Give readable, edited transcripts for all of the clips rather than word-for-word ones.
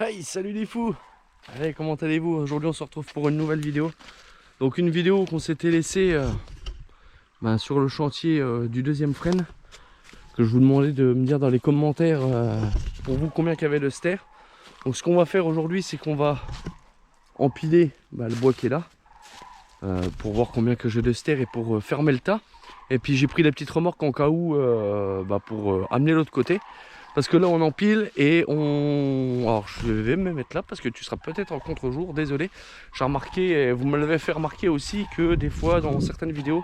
Aïe, salut les fous. Allez, comment allez-vous? Aujourd'hui on se retrouve pour une nouvelle vidéo. Donc une vidéo qu'on s'était laissé sur le chantier du deuxième frêne. Que je vous demandais de me dire dans les commentaires pour vous combien qu'il y avait de stères. Donc ce qu'on va faire aujourd'hui, c'est qu'on va empiler le bois qui est là. Pour voir combien que j'ai de stères et pour fermer le tas. Et puis j'ai pris la petite remorque en cas où pour amener l'autre côté. Parce que là on empile et on... Alors je vais me mettre là parce que tu seras peut-être en contre-jour, désolé. J'ai remarqué, et vous me l'avez fait remarquer aussi, que des fois dans certaines vidéos,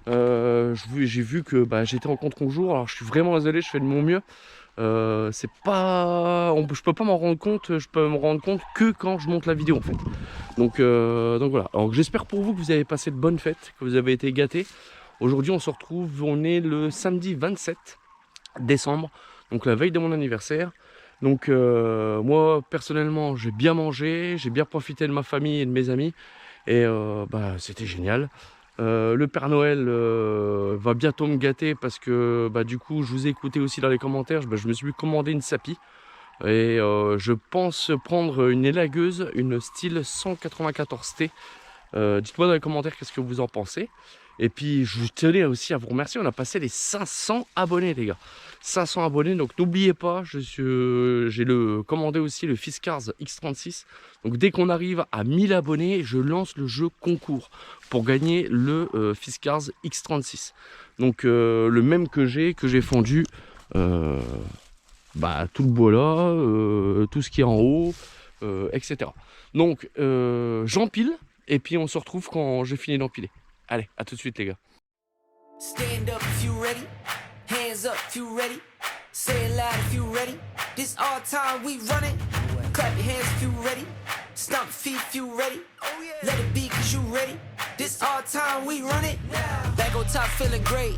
j'ai vu que j'étais en contre-jour. Alors je suis vraiment désolé, je fais de mon mieux. C'est pas... je peux pas m'en rendre compte, je peux me rendre compte que quand je monte la vidéo en fait. Donc voilà, alors j'espère pour vous que vous avez passé de bonnes fêtes, que vous avez été gâtés. Aujourd'hui on se retrouve, on est le samedi 27 décembre. Donc la veille de mon anniversaire. Donc moi personnellement j'ai bien mangé, j'ai bien profité de ma famille et de mes amis. Et c'était génial. Le Père Noël va bientôt me gâter parce que du coup je vous ai écouté aussi dans les commentaires. Je me suis commandé une Sapi. Et je pense prendre une élagueuse, une style 194T. Dites-moi dans les commentaires qu'est-ce que vous en pensez. Et puis je tenais aussi à vous remercier, on a passé les 500 abonnés les gars. 500 abonnés, donc n'oubliez pas, j'ai commandé aussi le Fiskars X36. Donc dès qu'on arrive à 1000 abonnés, je lance le jeu concours pour gagner le Fiskars X36. Donc le même que j'ai fondu tout le bois là, tout ce qui est en haut, etc. Donc j'empile et puis on se retrouve quand j'ai fini d'empiler. Allez, à tout de suite les gars. Stand up if you ready. Hands up if you ready. Say it loud if you ready. This all time we run it. Clap your hands if you ready. Stomp your feet if you ready. Let it be cause you ready. This all time we run it. Back on top feeling great.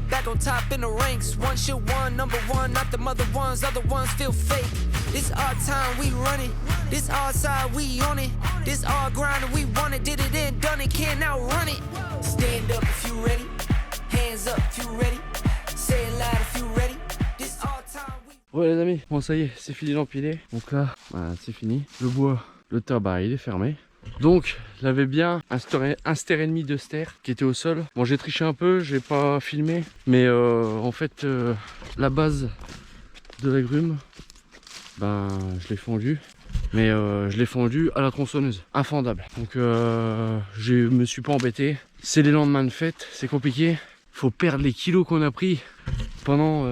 Back on top in the ranks. One shit one, number one, not the mother ones. Other ones feel fake. This our time we run it. This our side we on it. This our grind and we want it. Did it and done it, can't outrun it. Stand up if you ready. Hands up if you ready. Say it loud if you ready. This our time we... Ouais les amis, bon ça y est, c'est fini d'empiler. Donc là, c'est fini. Le bois, le tas, il est fermé. Donc, il avait bien un stère et demi de stère qui était au sol. Bon, j'ai triché un peu, j'ai pas filmé. Mais en fait, la base de l'agrume, je l'ai fendu. Mais je l'ai fendu à la tronçonneuse, infendable. Donc je me suis pas embêté. C'est les lendemains de fête, c'est compliqué. Faut perdre les kilos qu'on a pris pendant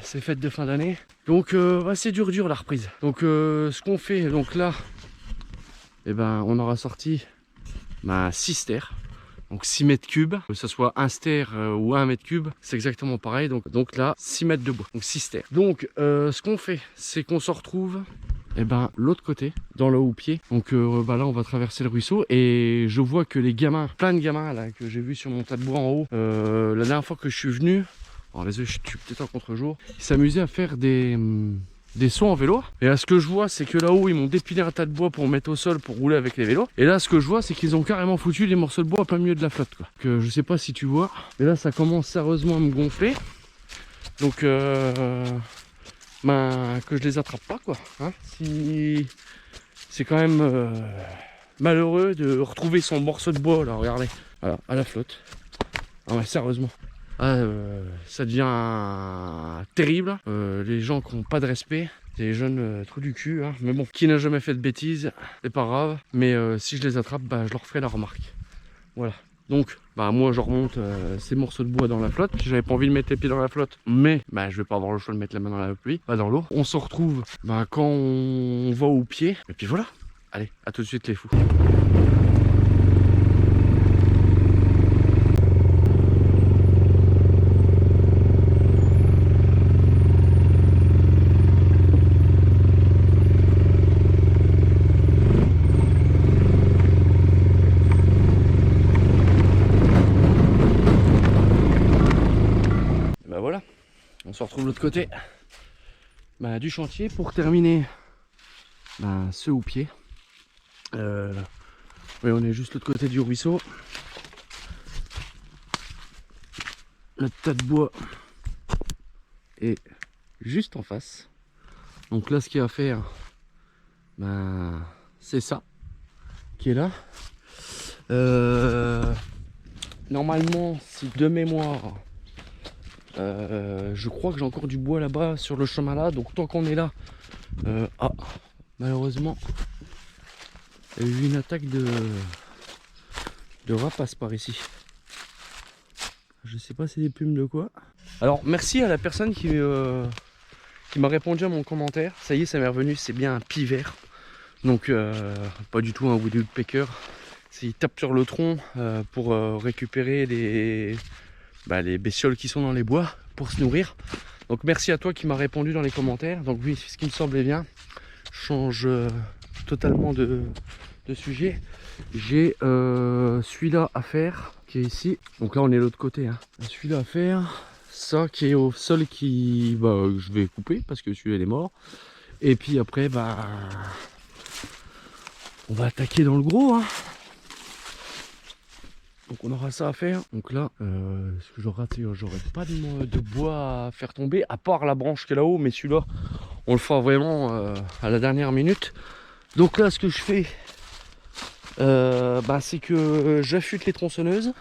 ces fêtes de fin d'année. Donc c'est dur la reprise. Donc ce qu'on fait, donc là, on aura sorti 6 stères. Donc 6 mètres cubes, que ce soit un stère ou 1 mètre cube, c'est exactement pareil. Donc là, 6 mètres de bois, donc 6 stères. Donc ce qu'on fait, c'est qu'on se retrouve l'autre côté, dans le haut-pied. Donc là, on va traverser le ruisseau. Et je vois que les gamins, plein de gamins là, que j'ai vu sur mon tas de bois en haut, la dernière fois que je suis venu, alors désolé, je suis peut-être en contre-jour, ils s'amusaient à faire des sauts en vélo. Et là ce que je vois c'est que là-haut ils m'ont dépilé un tas de bois pour mettre au sol pour rouler avec les vélos. Et là ce que je vois c'est qu'ils ont carrément foutu des morceaux de bois à plein milieu de la flotte quoi. Que je sais pas si tu vois. Et là ça commence sérieusement à me gonfler. Donc que je les attrape pas quoi. Si c'est quand même malheureux de retrouver son morceau de bois là, regardez. Voilà, à la flotte. Ah ouais, sérieusement. Ça devient terrible. Les gens qui n'ont pas de respect, des jeunes trous du cul. Mais bon, qui n'a jamais fait de bêtises, c'est pas grave. Mais si je les attrape, je leur ferai la remarque. Voilà. Donc, moi je remonte ces morceaux de bois dans la flotte. J'avais pas envie de mettre les pieds dans la flotte, mais je vais pas avoir le choix de mettre la main dans la pluie, pas dans l'eau. On se retrouve quand on va au pied. Et puis voilà. Allez, à tout de suite les fous. On se retrouve de l'autre côté du chantier pour terminer ce houppier. Oui, on est juste de l'autre côté du ruisseau. Le tas de bois est juste en face. Donc là ce qu'il y a à faire, ben, c'est ça qui est là. Normalement, si de mémoire, je crois que j'ai encore du bois là-bas sur le chemin là. Donc tant qu'on est là, malheureusement, il y a eu une attaque de rapaces par ici. Je sais pas c'est des plumes de quoi. Alors merci à la personne qui m'a répondu à mon commentaire. Ça y est, ça m'est revenu, c'est bien un pivert. Donc pas du tout un woodpecker. Il tape sur le tronc pour récupérer les bestioles qui sont dans les bois pour se nourrir. Donc merci à toi qui m'a répondu dans les commentaires. Donc oui, ce qui me semblait bien. Je change totalement de sujet. J'ai celui-là à faire qui est ici. Donc là on est de l'autre côté. Hein. Celui-là à faire. Ça qui est au sol qui je vais couper parce que celui-là il est mort. Et puis après on va attaquer dans le gros. Hein. Donc on aura ça à faire. Donc là, ce que j'aurai raté, j'aurai pas de bois à faire tomber, à part la branche qui est là-haut, mais celui-là, on le fera vraiment à la dernière minute. Donc là, ce que je fais, c'est que j'affûte les tronçonneuses.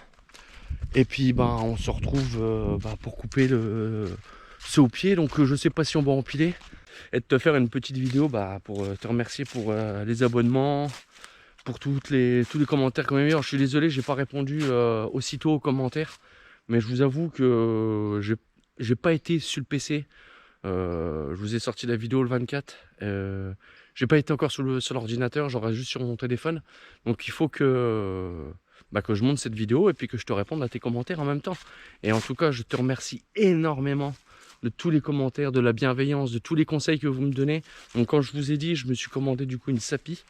Et puis on se retrouve pour couper ce au pied. Donc je sais pas si on va empiler. Et de te faire une petite vidéo pour te remercier pour les abonnements. Pour tous les commentaires qu'on m'a mis. Alors, je suis désolé, j'ai pas répondu aussitôt aux commentaires, mais je vous avoue que j'ai pas été sur le PC. Je vous ai sorti la vidéo le 24. J'ai pas été encore sur l'ordinateur, j'aurai juste sur mon téléphone. Donc il faut que je monte cette vidéo et puis que je te réponde à tes commentaires en même temps. Et en tout cas, je te remercie énormément de tous les commentaires, de la bienveillance, de tous les conseils que vous me donnez. Donc quand je vous ai dit, je me suis commandé du coup une Sapi.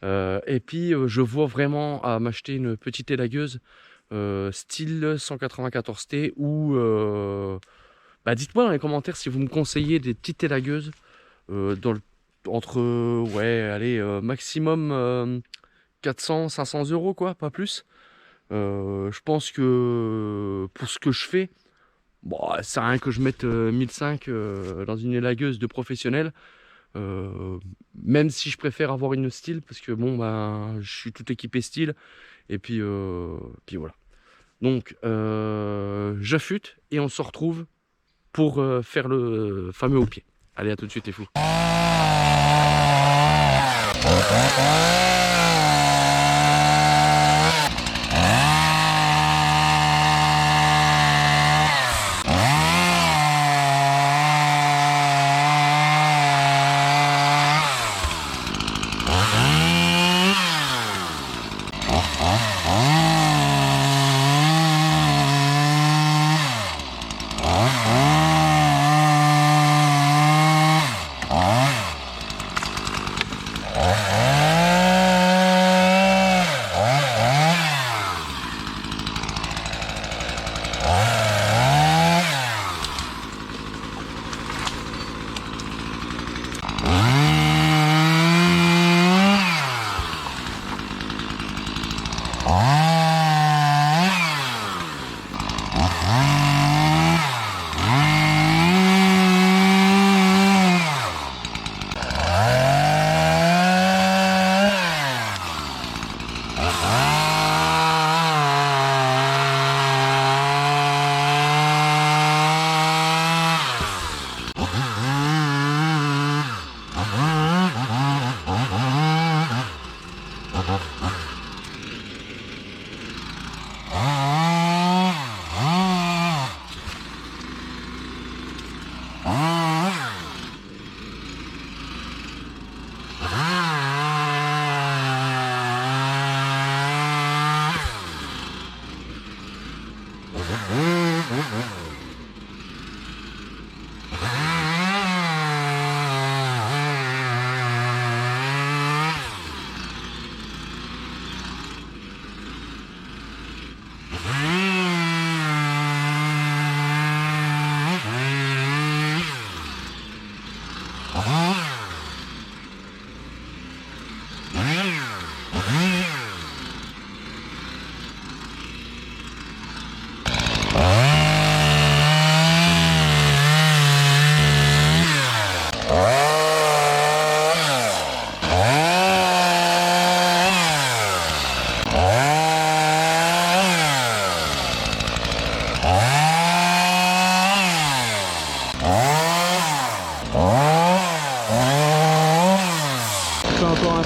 Et puis je vois vraiment à m'acheter une petite élagueuse style 194T ou dites-moi dans les commentaires si vous me conseillez des petites élagueuses entre maximum 400-500 euros quoi, pas plus. Je pense que pour ce que je fais, ça sert à rien que je mette 1005 dans une élagueuse de professionnel. Même si je préfère avoir une style parce que je suis tout équipé style et puis voilà. Donc j'affûte et on se retrouve pour faire le fameux au pied. Allez, à tout de suite les fous.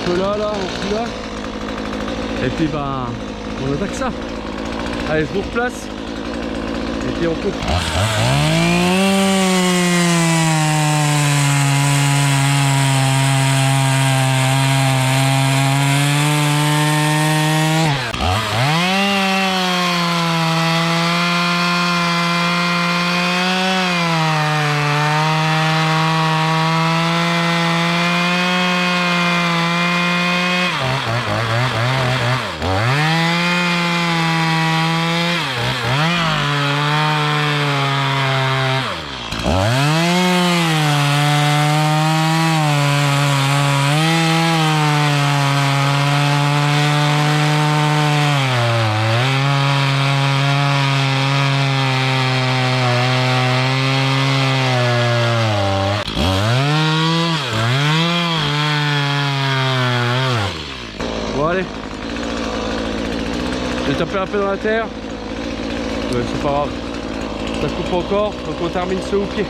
peu là, on fout là. Et puis bah on attaque ça. Allez, je vous replace. Et puis on coupe. Bon allez, j'ai tapé un peu dans la terre, ouais, c'est pas grave, ça coupe encore, donc on termine ce houppier.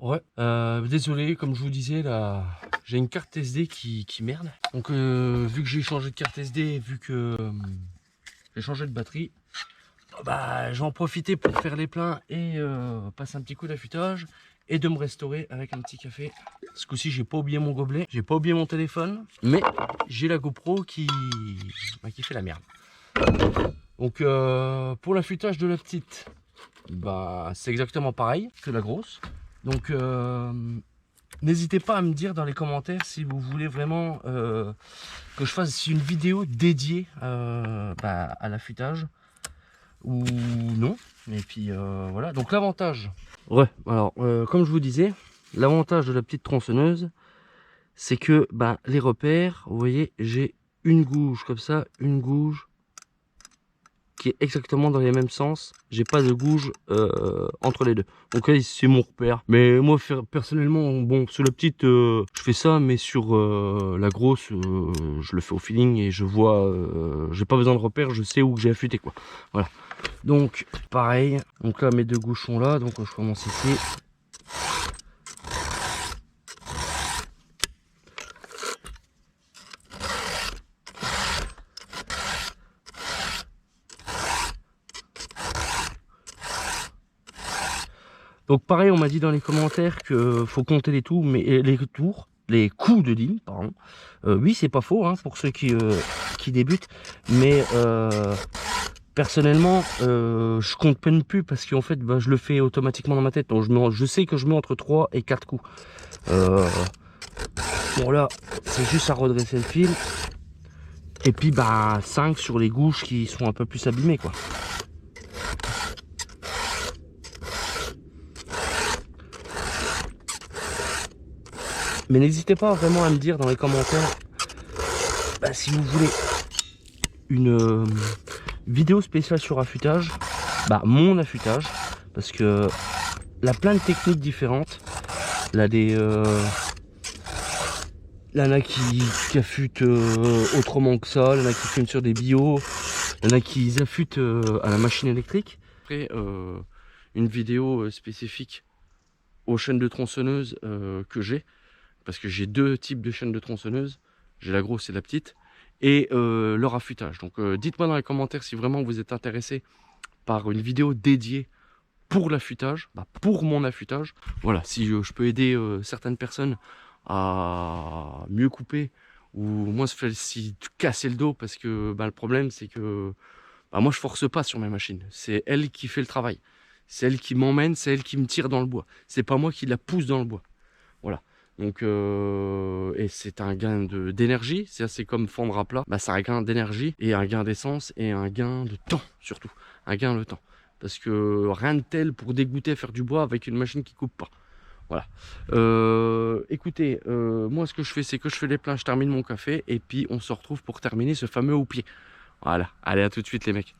Ouais, désolé, comme je vous disais, là, j'ai une carte SD qui merde. Donc, vu que j'ai changé de carte SD, vu que j'ai changé de batterie, bah, je vais en profiter pour faire les pleins et passer un petit coup d'affûtage et de me restaurer avec un petit café. Ce coup-ci, j'ai pas oublié mon gobelet, j'ai pas oublié mon téléphone, mais j'ai la GoPro qui fait la merde. Donc, pour l'affûtage de la petite, bah, c'est exactement pareil que la grosse. Donc n'hésitez pas à me dire dans les commentaires si vous voulez vraiment que je fasse une vidéo dédiée à l'affûtage ou non. Et puis voilà, donc l'avantage, ouais, alors comme je vous disais, l'avantage de la petite tronçonneuse, c'est que les repères, vous voyez, j'ai une gouge comme ça, une gouge qui est exactement dans les mêmes sens. J'ai pas de gouge entre les deux. Donc là, c'est mon repère. Mais moi, personnellement, bon, sur la petite, je fais ça, mais sur la grosse, je le fais au feeling et je vois, j'ai pas besoin de repère, je sais où j'ai affûté, quoi. Voilà. Donc, pareil. Donc là, mes deux gouges sont là, donc je commence ici. Donc pareil, on m'a dit dans les commentaires que faut compter les tours, mais les coups de ligne, pardon. Oui, c'est pas faux, hein, pour ceux qui débutent, mais personnellement, je compte peine plus parce qu'en fait, je le fais automatiquement dans ma tête. Donc je sais que je mets entre 3 et 4 coups. Bon là, c'est juste à redresser le fil. Et puis 5 sur les gouges qui sont un peu plus abîmées, quoi. Mais n'hésitez pas vraiment à me dire dans les commentaires si vous voulez une vidéo spéciale sur affûtage, mon affûtage, parce que là plein de techniques différentes. Là il y en a qui affûtent autrement que ça, il y en a qui fument sur des bio, il y en a qui affûtent à la machine électrique. Après une vidéo spécifique aux chaînes de tronçonneuses que j'ai. Parce que j'ai deux types de chaînes de tronçonneuses, j'ai la grosse et la petite, et leur affûtage. Donc dites-moi dans les commentaires si vraiment vous êtes intéressé par une vidéo dédiée pour l'affûtage, pour mon affûtage. Voilà, si je peux aider certaines personnes à mieux couper, ou moi si casser le dos, parce que le problème c'est que moi je force pas sur mes machines, c'est elle qui fait le travail. C'est elle qui m'emmène, c'est elle qui me tire dans le bois. C'est pas moi qui la pousse dans le bois. Voilà. Donc, et c'est un gain d'énergie. C'est comme fendre à plat. Bah, c'est un gain d'énergie et un gain d'essence et un gain de temps surtout. Un gain de temps. Parce que rien de tel pour dégoûter à faire du bois avec une machine qui coupe pas. Voilà. Écoutez, moi ce que je fais, c'est que je fais les pleins, je termine mon café et puis on se retrouve pour terminer ce fameux houppier. Voilà. Allez, à tout de suite les mecs.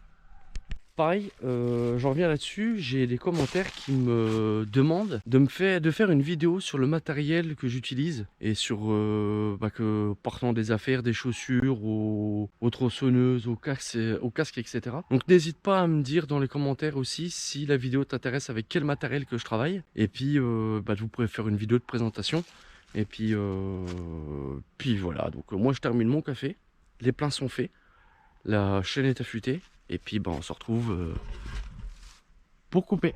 Pareil, j'en reviens là-dessus, j'ai des commentaires qui me demandent de faire une vidéo sur le matériel que j'utilise et sur partant des affaires, des chaussures, aux tronçonneuses, aux casques, etc. Donc n'hésite pas à me dire dans les commentaires aussi si la vidéo t'intéresse, avec quel matériel que je travaille. Et puis vous pourrez faire une vidéo de présentation. Et puis voilà, donc moi je termine mon café, les pleins sont faits, la chaîne est affûtée. Et puis on se retrouve pour couper.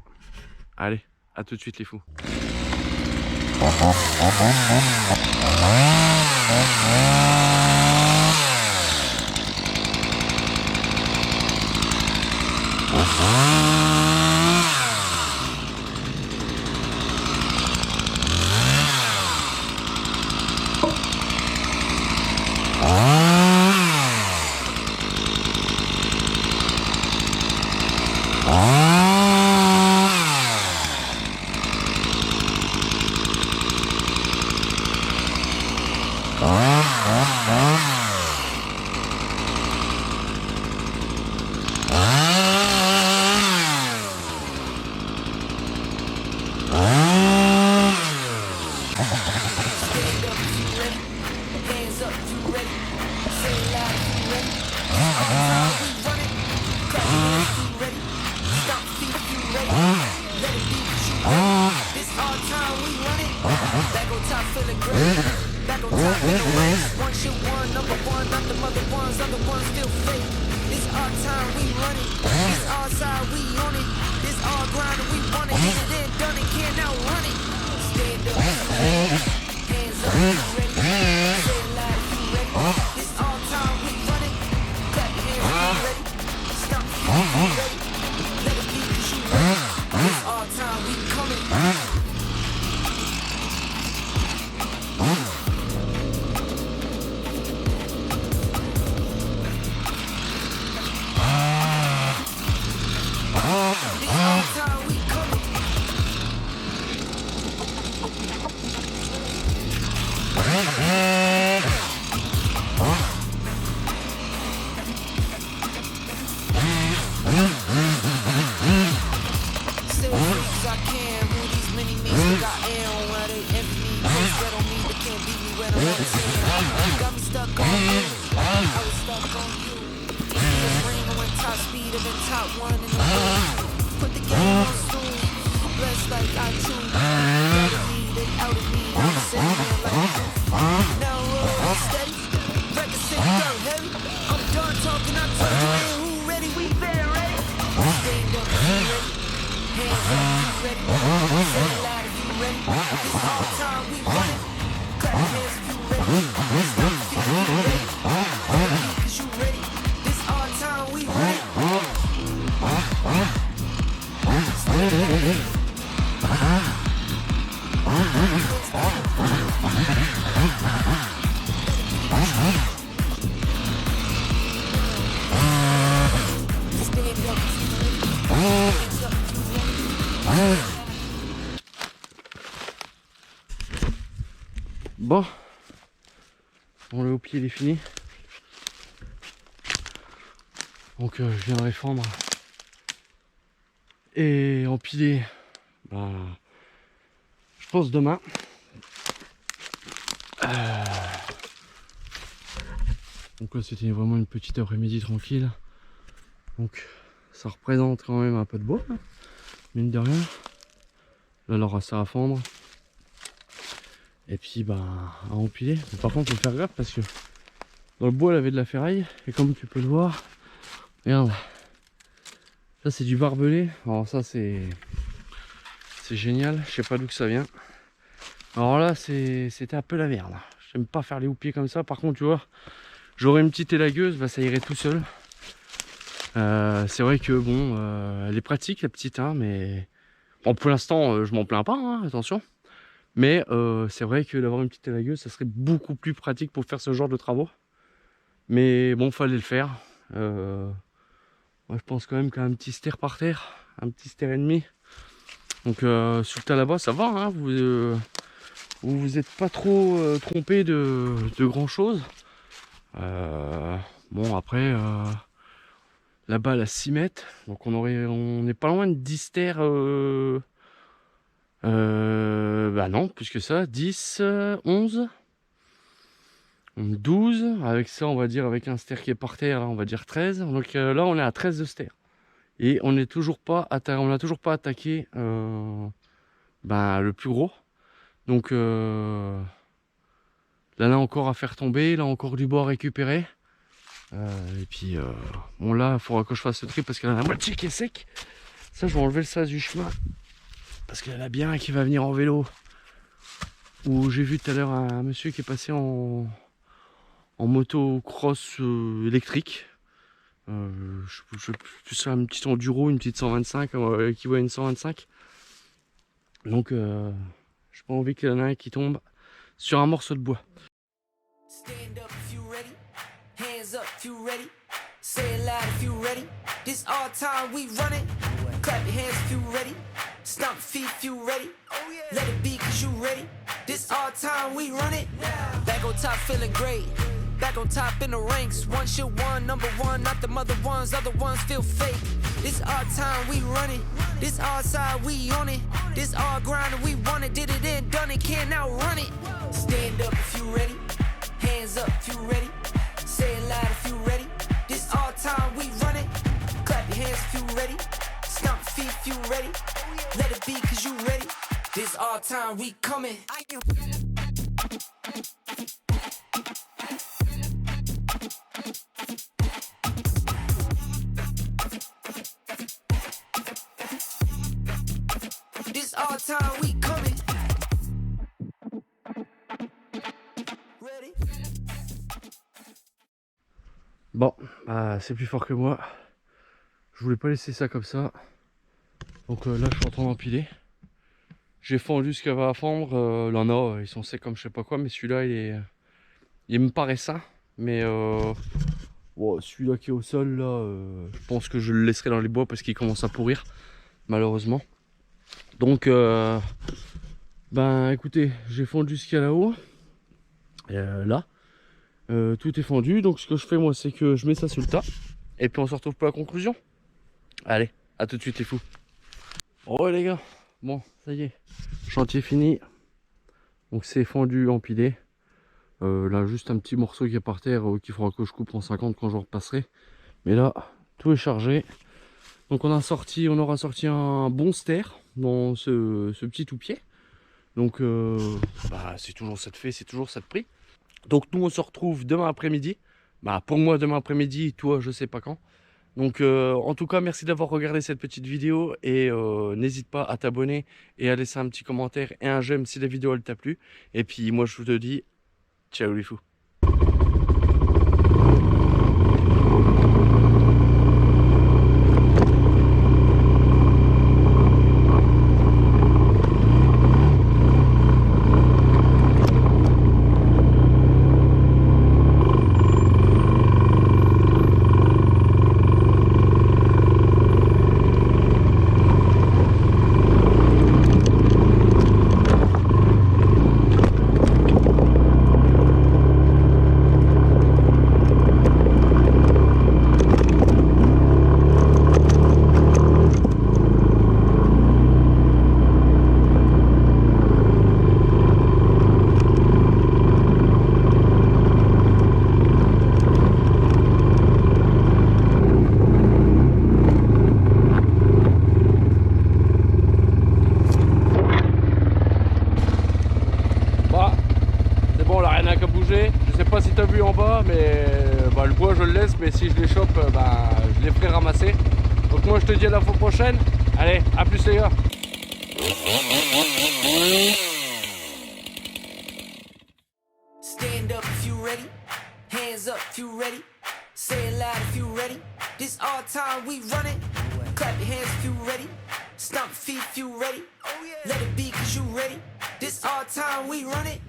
Allez, à tout de suite les fous. Bon, le houppier il est fini. Donc je viendrai fendre et empiler, je pense demain. Donc là c'était vraiment une petite après-midi tranquille. Donc ça représente quand même un peu de bois, hein, mine de rien. Là alors ça à fendre. Et puis à empiler. Mais par contre il faut faire gaffe parce que dans le bois il y avait de la ferraille. Et comme tu peux le voir, regarde, ça c'est du barbelé. Alors ça c'est génial, je sais pas d'où que ça vient. Alors là c'était un peu la merde. J'aime pas faire les houppiers comme ça. Par contre tu vois, j'aurais une petite élagueuse, ça irait tout seul. C'est vrai que bon, elle est pratique la petite, hein, mais bon, pour l'instant je m'en plains pas, hein, attention. Mais c'est vrai que d'avoir une petite élagueuse, ça serait beaucoup plus pratique pour faire ce genre de travaux. Mais bon, fallait le faire. Moi je pense quand même qu'un petit ster par terre, un petit ster et demi. Donc sur le tas là-bas, ça va, hein, vous êtes pas trop trompé de grand chose. Bon après là-bas elle a 6 mètres, donc on est pas loin de 10 sters. Bah non, plus que ça, 10, 11, 12. Avec ça, on va dire, avec un ster qui est par terre, là, on va dire 13. Donc là, on est à 13 de ster. Et on n'a toujours pas attaqué bah, le plus gros. Donc là, là encore à faire tomber, là encore du bois à récupérer. Et puis bon là, il faudra que je fasse le tri parce qu'il y en a la moitié qui est sec. Ça, je vais enlever le sas du chemin. Parce qu'il y en a bien qui va venir en vélo. Où j'ai vu tout à l'heure un monsieur qui est passé en motocross électrique. Je sais plus une petite enduro, une petite 125, qui voit une 125. Donc j'ai pas envie qu'il y en ait un qui tombe sur un morceau de bois. Stand up if you ready. Hands up if you ready. Say it loud if you ready. This our time, we run it. Clap your hands if you ready. Stomp your feet if you ready. Let it be cause you ready. This our time, we run it. Back on top feeling great. Back on top in the ranks. One shit one, number one, not the mother ones. Other ones feel fake. This our time, we run it. This our side, we on it. This our grind and we want it. Did it and done it, can't outrun it. Stand up if you ready. Hands up if you ready. Say it loud if you ready. This our time, we run it. Clap your hands if you ready. Stomp your feet if you ready. Let it be cause you ready. This our time, we coming. This our time, we coming. Ready? Bon, bah, c'est plus fort que moi. Je voulais pas laisser ça comme ça. Donc là, je suis en train d'empiler. J'ai fendu ce qu'il y avait à fendre. Là, non, ils sont secs comme je sais pas quoi. Mais celui-là, il me paraît sain. Mais oh, celui-là qui est au sol, là, je pense que je le laisserai dans les bois parce qu'il commence à pourrir, malheureusement. Donc, ben écoutez, j'ai fendu ce qu'il y a là-haut. Là, tout est fendu. Donc, ce que je fais, moi, c'est que je mets ça sur le tas. Et puis, on se retrouve pour la conclusion. Allez, à tout de suite, les fous. Oh, les gars, bon, ça y est, chantier fini. Donc, c'est fendu, empilé. Là, juste un petit morceau qui est par terre qu'il faudra que je coupe en 50 quand je repasserai. Mais là, tout est chargé. Donc, on aura sorti un bon ster dans ce petit tout-pied. Donc, bah, c'est toujours ça de fait, c'est toujours ça de prix. Donc, nous, on se retrouve demain après-midi. Bah, pour moi, demain après-midi, toi, je sais pas quand. Donc, en tout cas, merci d'avoir regardé cette petite vidéo. Et n'hésite pas à t'abonner et à laisser un petit commentaire et un j'aime si la vidéo elle t'a plu. Et puis, moi, je te dis, ciao les fous. Je sais pas si tu as vu en bas, mais bah, le bois je le laisse, mais si je les chope, bah, je les ferai ramasser. Donc moi je te dis à la fois prochaine. Allez, à plus les gars. Stand up if you ready. Hands up if you ready. Say it loud if you ready. This our time, we run it. Clap your hands if you ready. Stomp your feet if you ready. Let it be cause you ready. This our time, we run it.